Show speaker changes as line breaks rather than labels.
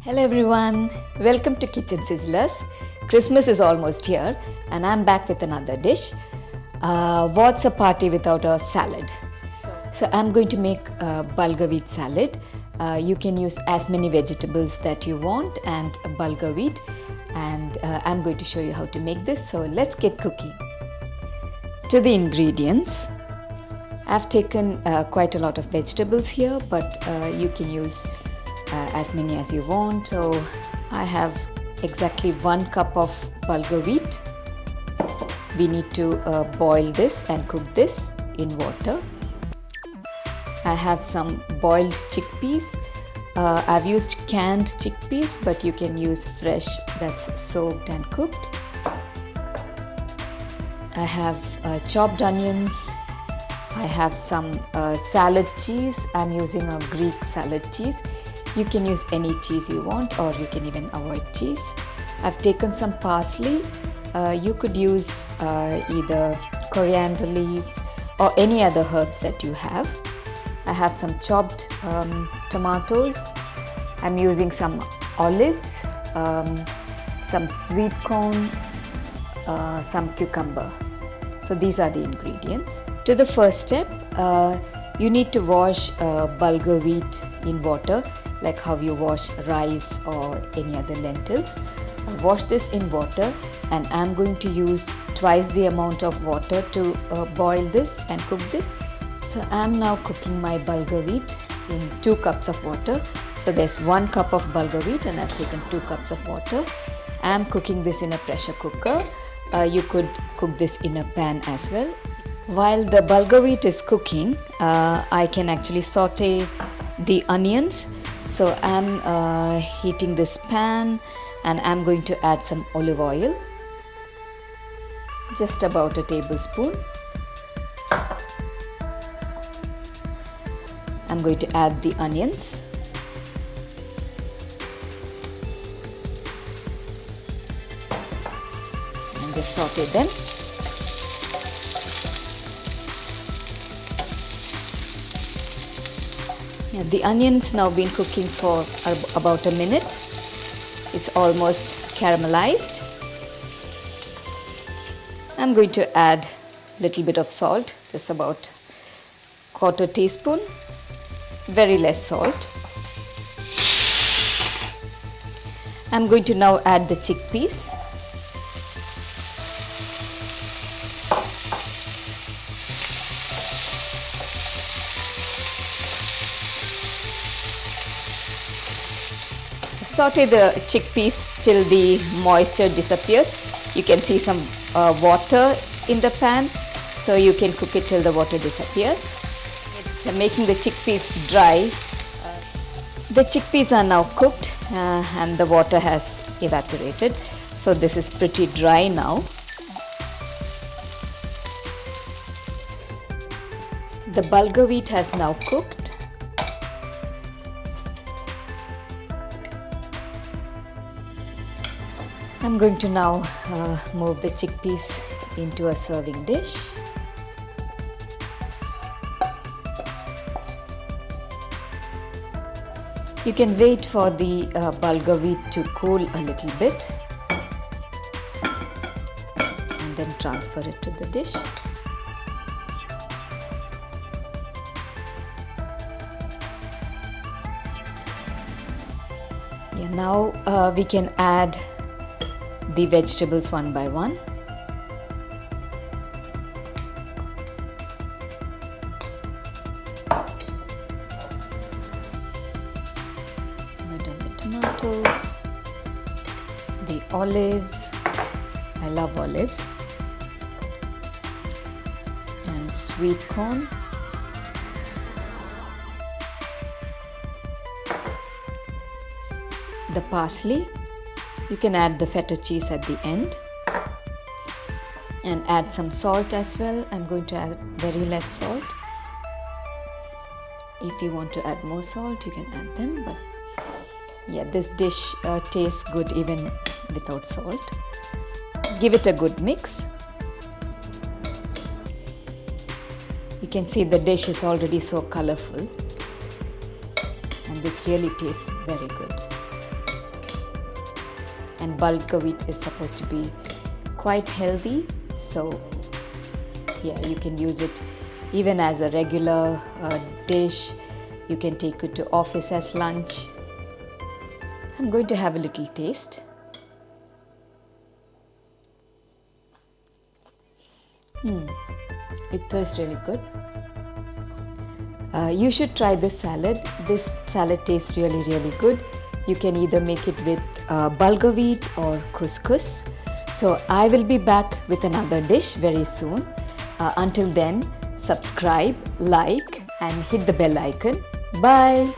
Hello everyone, welcome to Kitchen Sizzlers. Christmas is almost here and I'm back with another dish. What's a party without a salad? So I'm going to make a bulgur wheat salad. You can use as many vegetables that you want and bulgur wheat, and I'm going to show you how to make this. So let's get cooking. To the ingredients, I've taken quite a lot of vegetables here, but you can use as many as you want. So I have exactly 1 cup of bulgur wheat. We need to boil this and cook this in water. I have some boiled chickpeas. I've used canned chickpeas, but you can use fresh that's soaked and cooked. I have chopped onions. I have some salad cheese. I'm using a Greek salad cheese. You can use any cheese you want, or you can even avoid cheese. I've taken some parsley. You could use either coriander leaves or any other herbs that you have. I have some chopped tomatoes. I'm using some olives, some sweet corn, some cucumber. So these are the ingredients. To the first step, you need to wash bulgur wheat in water, like how you wash rice or any other lentils. Wash this in water, and I'm going to use twice the amount of water to boil this and cook this. So I'm now cooking my bulgur wheat in 2 cups of water. So there's 1 cup of bulgur wheat and I've taken 2 cups of water. I'm cooking this in a pressure cooker. You could cook this in a pan as well. While the bulgur wheat is cooking, I can actually saute the onions. So I'm heating this pan and I'm going to add some olive oil, just about a tablespoon. I'm going to add the onions. And just saute them. Yeah, the onions now been cooking for about a minute. It's almost caramelized. I'm going to add a little bit of salt, just about 1/4 teaspoon, very less salt. I'm going to now add the chickpeas. Saute the chickpeas till the moisture disappears. You can see some water in the pan, so you can cook it till the water disappears. Making the chickpeas dry. The chickpeas are now cooked and the water has evaporated. So this is pretty dry now. The bulgur wheat has now cooked. I'm going to now move the chickpeas into a serving dish. You can wait for the bulgur wheat to cool a little bit and then transfer it to the dish. Yeah, now we can add the vegetables one by one. I've done the tomatoes, the olives. I love olives. And sweet corn. The parsley. You can add the feta cheese at the end and add some salt as well. I'm going to add very less salt. If you want to add more salt, you can add them, but yeah, this dish tastes good even without salt. Give it a good mix. You can see the dish is already so colorful, and this really tastes very good. and bulgur wheat is supposed to be quite healthy, so yeah, you can use it even as a regular dish. You can take it to office as lunch. I'm going to have a little taste. It tastes really good. You should try this salad. This salad tastes really good. You can either make it with bulgur wheat or couscous. So I will be back with another dish very soon. Until then, subscribe, like and hit the bell icon. Bye.